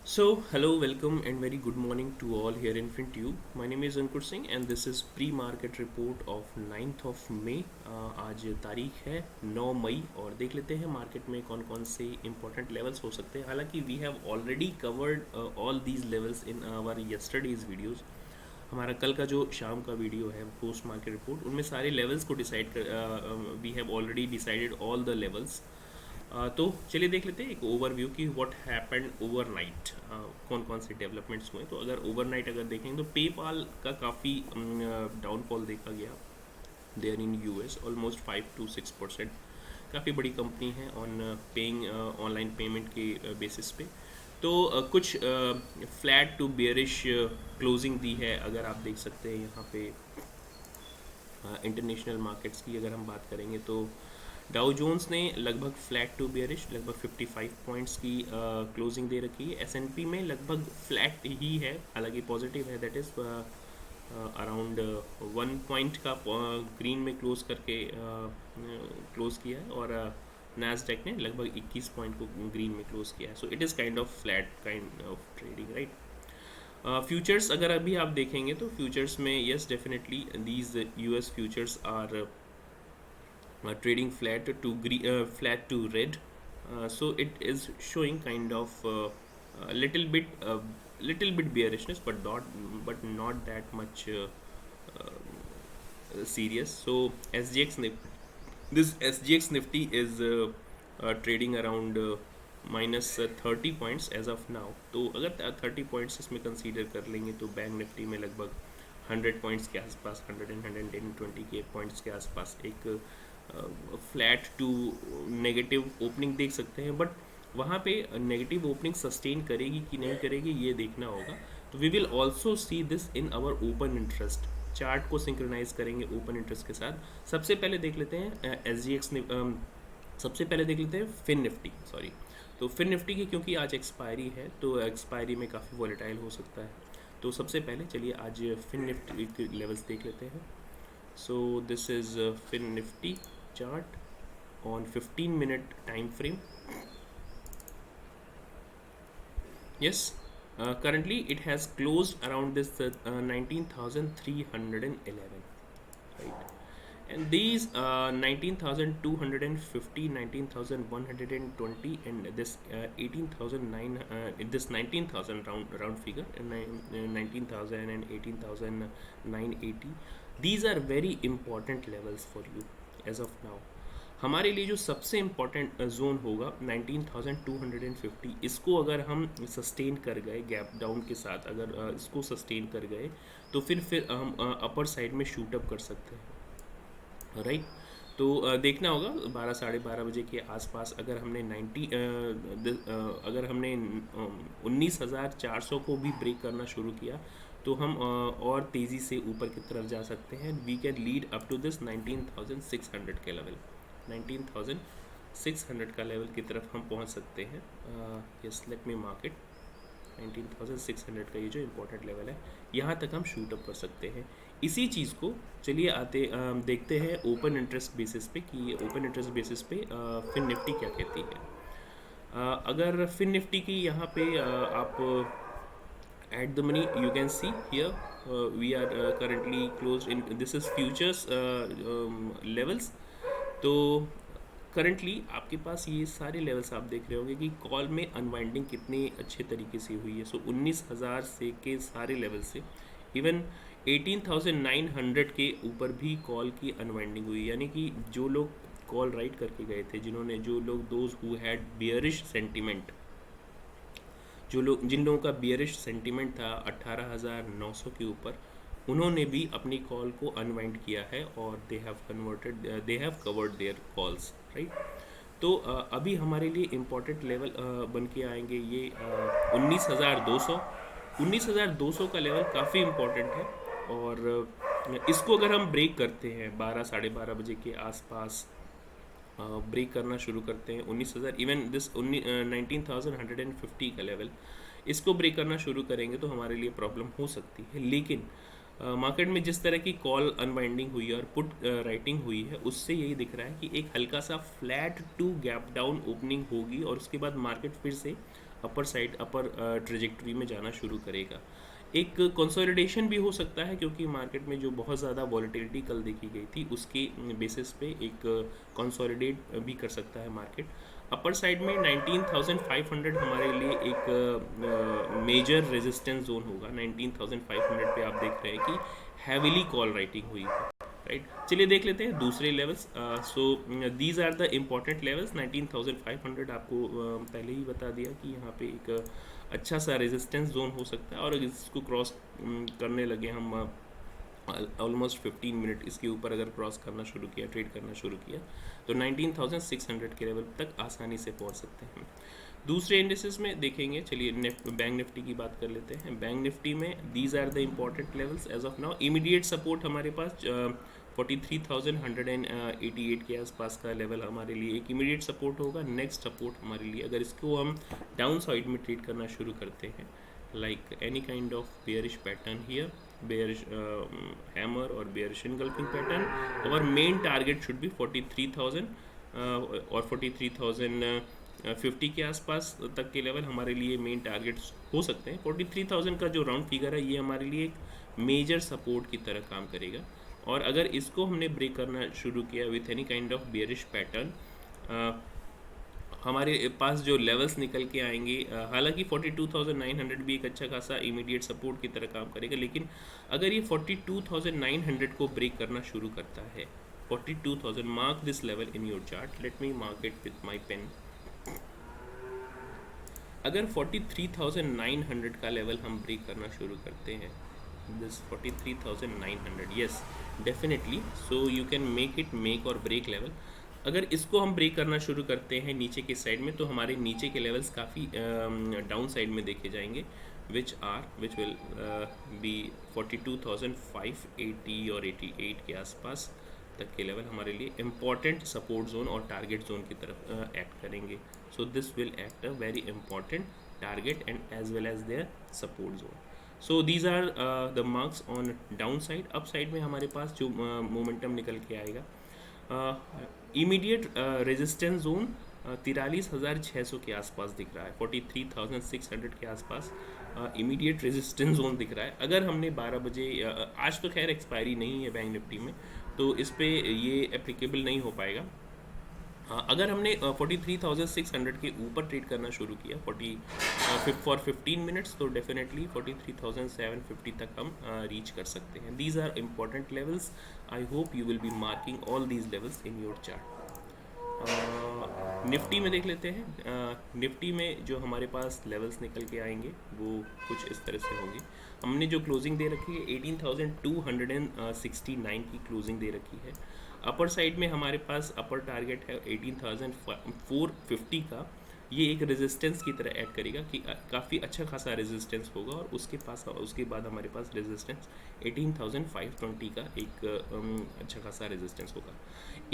Hello, welcome, and very good morning to all here in FinTube. My name is Ankur Singh, and this is pre-market report of 9th of May. आज तारीख है 9 मई और देख लेते हैं market में कौन कौन से इंपॉर्टेंट लेवल्स हो सकते हैं। हालांकि we have already covered all these levels in our yesterday's videos. हमारा कल का जो शाम का वीडियो है पोस्ट मार्केट रिपोर्ट, उनमें सारे लेवल्स को डिसाइड कर we have already decided all the levels. तो चलिए देख लेते हैं एक ओवरव्यू कि व्हाट हैपेंड ओवरनाइट, कौन कौन से डेवलपमेंट्स हुए। तो अगर ओवरनाइट अगर देखेंगे तो पेपाल का काफ़ी डाउनफॉल देखा गया there in US, almost 5 to 6%। काफ़ी बड़ी कंपनी है ऑन पेइंग ऑनलाइन पेमेंट के बेसिस पे। तो कुछ फ्लैट टू बेयरिश क्लोजिंग दी है। अगर आप देख सकते हैं यहाँ पे इंटरनेशनल मार्केट्स की अगर हम बात करेंगे तो डाउ जोन्स ने लगभग फ्लैट टू बेयरिश लगभग 55 पॉइंट्स की क्लोजिंग दे रखी है। एसएनपी में लगभग फ्लैट ही है, हालांकि पॉजिटिव है, दैट इज़ अराउंड 1 पॉइंट का ग्रीन में क्लोज करके क्लोज किया है। और नैस्डैक ने लगभग 21 पॉइंट को ग्रीन में क्लोज किया है। So it is kind of flat kind of trading, right. Futures अगर अभी आप देखेंगे तो फ्यूचर्स में yes definitely these US futures are trading flat to red, so it is showing kind of little bit bearishness, but not that much serious. So this SGX Nifty is trading around -30 points as of now. तो अगर 30 points इसमें consider कर लेंगे तो bank Nifty में लगभग 100 points के आसपास, 110-120 के पॉइंट्स के आसपास एक फ्लैट टू नेगेटिव ओपनिंग देख सकते हैं। बट वहाँ पे नेगेटिव ओपनिंग सस्टेन करेगी कि नहीं करेगी ये देखना होगा। तो we will also see this in our open interest. Chart को सिंक्रोनाइज करेंगे ओपन इंटरेस्ट के साथ। सबसे पहले देख लेते हैं सबसे पहले देख लेते हैं फिन निफ्टी, सॉरी। तो फिन निफ्टी की क्योंकि आज एक्सपायरी है तो एक्सपायरी में काफ़ी वॉलेटाइल हो सकता है। तो सबसे पहले चलिए आज फिन निफ्टी के लेवल्स देख लेते हैं। So this is Fin Nifty chart on 15-minute time frame. Yes, currently it has closed around this 19,311, right? And these 19,250, 19,120, and this 18,009, this 19,000 round figure, and 19,000 and 18,980. These are very important levels for you as of now. हमारे लिए जो सबसे important zone होगा 19,250, इसको अगर हम sustain कर गए गैप डाउन के साथ, अगर इसको सस्टेन कर गए तो फिर हम अपर साइड में शूट अप कर सकते हैं, राइट। तो देखना होगा 12-12:30 बजे के आसपास अगर हमने 19,400 को भी ब्रेक करना शुरू किया तो हम और तेज़ी से ऊपर की तरफ जा सकते हैं। We can lead up to this 19,600 के लेवल, 19,600 का लेवल की तरफ हम पहुंच सकते हैं। Yes, late me mark it. 19,600 का ये जो इम्पोर्टेंट लेवल है, यहाँ तक हम शूट अप कर सकते हैं। इसी चीज़ को चलिए देखते हैं ओपन इंटरेस्ट बेसिस पे कि ओपन इंटरेस्ट बेसिस पे फिन निफ्टी क्या कहती है। अगर फिन निफ्टी की यहाँ पे आप at the money you can see here, we are currently closed in, this is futures levels। तो करंटली आपके पास ये सारे लेवल्स आप देख रहे होंगे कि कॉल में अनवाइंडिंग कितने अच्छे तरीके से हुई है। सो 19,000 से के सारे लेवल से इवन 18,900 के ऊपर भी कॉल की अनवाइंडिंग हुई, यानी कि जो लोग कॉल राइट करके गए थे, जो लोग those who had bearish sentiment, जिन लोगों का बियरिश सेंटिमेंट था 18,900 के ऊपर, उन्होंने भी अपनी कॉल को अनवाइंड किया है और they have covered their calls, right. तो अभी हमारे लिए इम्पोर्टेंट लेवल बन के आएंगे ये 19,200 का लेवल काफ़ी इम्पोर्टेंट है। और इसको अगर हम ब्रेक करते हैं 12-12:30 बजे के आसपास ब्रेक करना शुरू करते हैं 19,000, इवन दिस 19,150 का लेवल, इसको ब्रेक करना शुरू करेंगे तो हमारे लिए प्रॉब्लम हो सकती है। लेकिन मार्केट में जिस तरह की कॉल अनवाइंडिंग हुई है और पुट राइटिंग हुई है, उससे यही दिख रहा है कि एक हल्का सा flat to gap down opening होगी और उसके बाद मार्केट फिर से अपर साइड अपर ट्रेजेक्टरी में जाना शुरू करेगा। एक कंसोलिडेशन भी हो सकता है क्योंकि मार्केट में जो बहुत ज़्यादा वॉलेटिलिटी कल देखी गई थी उसके बेसिस पे एक कंसोलिडेट भी कर सकता है मार्केट। अपर साइड में 19,500 हमारे लिए एक मेजर रेजिस्टेंस जोन होगा। 19,500 पे आप देख रहे हैं कि हैविली कॉल राइटिंग हुई है, राइट। चलिए देख लेते हैं दूसरे levels. So these are the important levels. 19,500 आपको पहले ही बता दिया कि यहाँ पे एक अच्छा सा रेजिस्टेंस जोन हो सकता है और इसको क्रॉस करने लगे हम ऑलमोस्ट 15 मिनट इसके ऊपर अगर क्रॉस करना शुरू किया, ट्रेड करना शुरू किया, तो 19,600 के लेवल तक आसानी से पहुंच सकते हैं। दूसरे इंडिसेस में देखेंगे, चलिए बैंक निफ्टी की बात कर लेते हैं। बैंक निफ्टी में these are the important levels as of now. Immediate support हमारे पास 43,188 के आसपास का लेवल हमारे लिए एक इमीडिएट सपोर्ट होगा। नेक्स्ट सपोर्ट हमारे लिए, अगर इसको हम डाउन साइड में ट्रेड करना शुरू करते हैं, like any kind of bearish pattern here, bearish hammer or bearish engulfing pattern, our main target should be 43,000 और 43,050 के आसपास तक के लेवल हमारे लिए मेन टारगेट्स हो सकते हैं। 43,000 का जो राउंड फिगर है ये हमारे लिए एक मेजर सपोर्ट की तरह काम करेगा और अगर इसको हमने ब्रेक करना शुरू किया with any kind of bearish pattern, हमारे पास जो लेवल्स निकल के आएंगे, हालांकि 42,900 भी एक अच्छा खासा इमीडिएट सपोर्ट की तरह काम करेगा, लेकिन अगर ये 42,900 को ब्रेक करना शुरू करता है, 42,000, mark this level in your chart, let me mark it with my pen. अगर 43,900 का लेवल हम ब्रेक करना शुरू करते हैं, this 43,900, yes definitely, so you can make it make और ब्रेक लेवल। अगर इसको हम ब्रेक करना शुरू करते हैं नीचे के साइड में, तो हमारे नीचे के लेवल्स काफ़ी डाउन साइड में देखे जाएंगे, विच विल बी 42,580 और 88 के आसपास तक के लेवल हमारे लिए इम्पॉर्टेंट सपोर्ट जोन और टारगेट जोन की तरफ एक्ट करेंगे। So this will act a very important target and as well as their support zone. So these are the marks on down side. Up side में हमारे पास जो momentum निकल के आएगा, इमीडिएट रेजिस्टेंस जोन 43,600 के आसपास दिख रहा है, 43,600 के आसपास इमीडिएट रेजिस्टेंस जोन दिख रहा है। अगर हमने 12 बजे, आज तो खैर एक्सपायरी नहीं है बैंक निफ्टी में, तो इस पर ये एप्लीकेबल नहीं हो पाएगा। अगर हमने 43,600 के ऊपर ट्रेड करना शुरू किया फॉर 15 मिनट्स, तो डेफिनेटली 43,750 तक हम रीच कर सकते हैं। These are important levels. I hope you will be marking all these levels in your chart. Nifty में देख लेते हैं। निफ्टी में जो हमारे पास लेवल्स निकल के आएंगे वो कुछ इस तरह से होंगे। हमने जो क्लोजिंग दे रखी है 18,269 की क्लोजिंग दे रखी है। अपर साइड में हमारे पास अपर टारगेट है 18,450 का। ये एक रेजिस्टेंस की तरह ऐड करेगा कि काफ़ी अच्छा खासा रेजिस्टेंस होगा और उसके बाद हमारे पास रेजिस्टेंस 18,520 का एक अच्छा खासा रेजिस्टेंस होगा।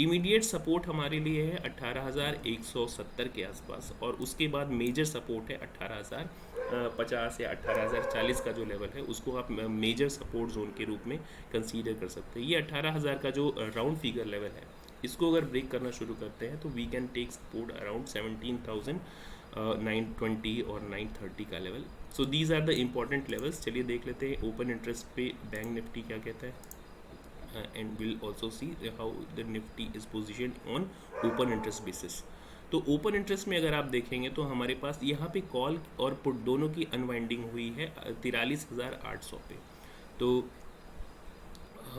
इमीडिएट सपोर्ट हमारे लिए है 18,170 के आसपास और उसके बाद मेजर सपोर्ट है 18,050 या 18,040 का जो लेवल है उसको आप मेजर सपोर्ट जोन के रूप में कंसीडर कर सकते हैं। ये 18,000 का जो राउंड फिगर लेवल है, इसको अगर ब्रेक करना शुरू करते हैं तो we can take support around 17,920 और 930 का level. So these are the important levels. चलिए देख लेते हैं ओपन इंटरेस्ट पे बैंक निफ्टी क्या कहता है, and will also see how the Nifty is position on open interest basis. तो ओपन इंटरेस्ट में अगर आप देखेंगे तो हमारे पास यहाँ पे कॉल और पुट दोनों की अनवाइंडिंग हुई है 43,800 पे। तो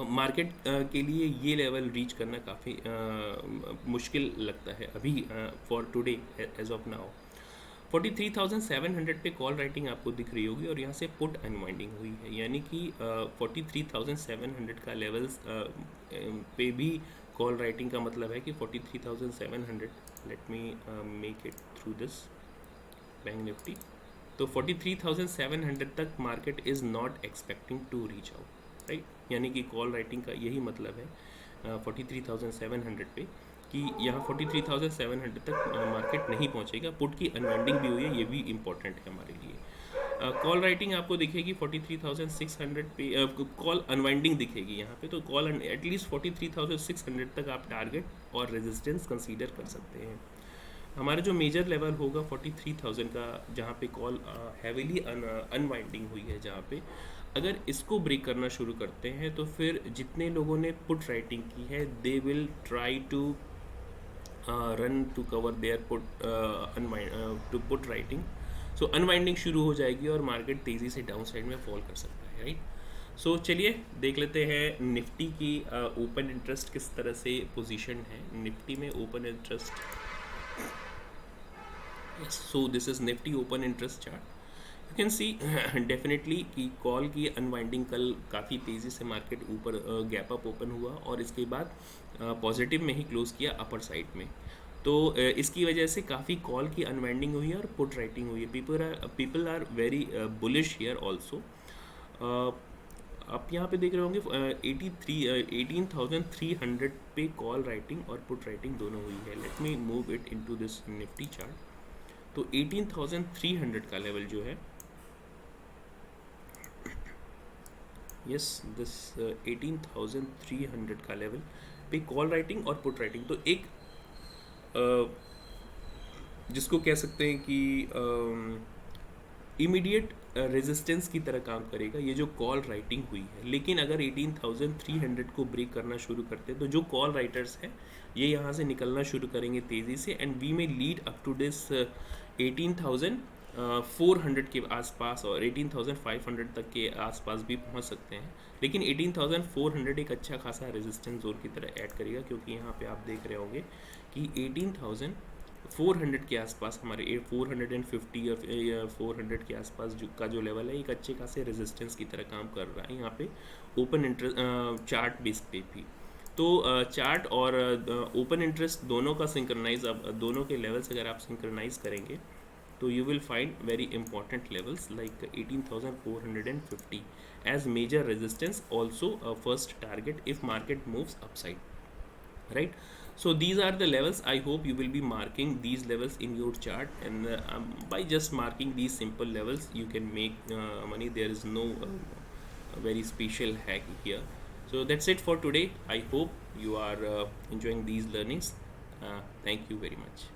मार्केट के लिए ये लेवल रीच करना काफ़ी मुश्किल लगता है अभी for today as of now. 43,700 पे कॉल राइटिंग आपको दिख रही होगी और यहाँ से पुट अनवाइंडिंग हुई है, यानी कि 43,700 का लेवल्स पे भी कॉल राइटिंग का मतलब है कि 43,700, let me make it through this bank Nifty, तो 43,700 तक market is not expecting to reach out, right. यानी कि कॉल राइटिंग का यही मतलब है 43,700 पे कि यहाँ 43,700 तक मार्केट नहीं पहुँचेगा। पुट की अनवाइंडिंग भी हुई है, ये भी इम्पॉर्टेंट है हमारे लिए। कॉल राइटिंग आपको दिखेगी 43,600 पे, कॉल अनवाइंडिंग दिखेगी यहाँ पे, तो कॉल एटलीस्ट 43,600 तक आप टारगेट और रेजिस्टेंस कंसीडर कर सकते हैं। हमारा जो मेजर लेवल होगा 43,000 का, जहाँ पे कॉल हैविली अनवाइंडिंग हुई है, जहाँ पे अगर इसको ब्रेक करना शुरू करते हैं तो फिर जितने लोगों ने पुट राइटिंग की है they will try to run to cover their put to put writing. So unwinding शुरू हो जाएगी और मार्केट तेज़ी से डाउन साइड में फॉल कर सकता है, राइट। सो चलिए देख लेते हैं निफ्टी की ओपन इंटरेस्ट किस तरह से पोजीशन है। निफ्टी में open interest, so this is Nifty open interest chart. You can see definitely कि कॉल की अनवाइंडिंग कल काफ़ी तेज़ी से मार्केट ऊपर गैप अप ओपन हुआ और इसके बाद पॉजिटिव में ही क्लोज किया अपर साइड में। तो इसकी वजह से काफ़ी कॉल की अनवाइंडिंग हुई है और पुट राइटिंग हुई है। People are very bullish here also. आप यहाँ पे देख रहे होंगे 18,300 पे कॉल राइटिंग और पुट राइटिंग दोनों हुई है। Let me move it into this Nifty chart. तो 18,300 का लेवल जो है, यस दिस 18,300 का लेवल पे कॉल राइटिंग और पुट राइटिंग, तो एक जिसको कह सकते हैं कि इमीडिएट रेजिस्टेंस की तरह काम करेगा ये जो कॉल राइटिंग हुई है। लेकिन अगर 18,300 को ब्रेक करना शुरू करते हैं तो जो कॉल राइटर्स हैं ये यहाँ से निकलना शुरू करेंगे तेज़ी से, एंड वी में लीड अप टू दिस 18,400 के आसपास और 18,500 तक के आसपास भी पहुँच सकते हैं। लेकिन 18,400 एक अच्छा खासा रेजिस्टेंस जोन की तरह ऐड करेगा, क्योंकि यहाँ पे आप देख रहे होंगे कि 18,400 के आसपास हमारे 450 या 400 के आसपास जो लेवल है एक अच्छे खासे रेजिस्टेंस की तरह काम कर रहा है यहाँ पे ओपन इंटरेस्ट चार्ट बेस पे भी। तो चार्ट और ओपन इंटरेस्ट दोनों का सिंक्रनाइज, अब दोनों के लेवल्स अगर आप सिंक्रनाइज करेंगे तो you will find very important levels like 18,450 as major resistance, also a first target if market moves upside, right? So these are the levels. I hope you will be marking these levels in your chart, and by just marking these simple levels you can make money. There is no very special hack here. So that's it for today. I hope you are enjoying these learnings. Thank you very much.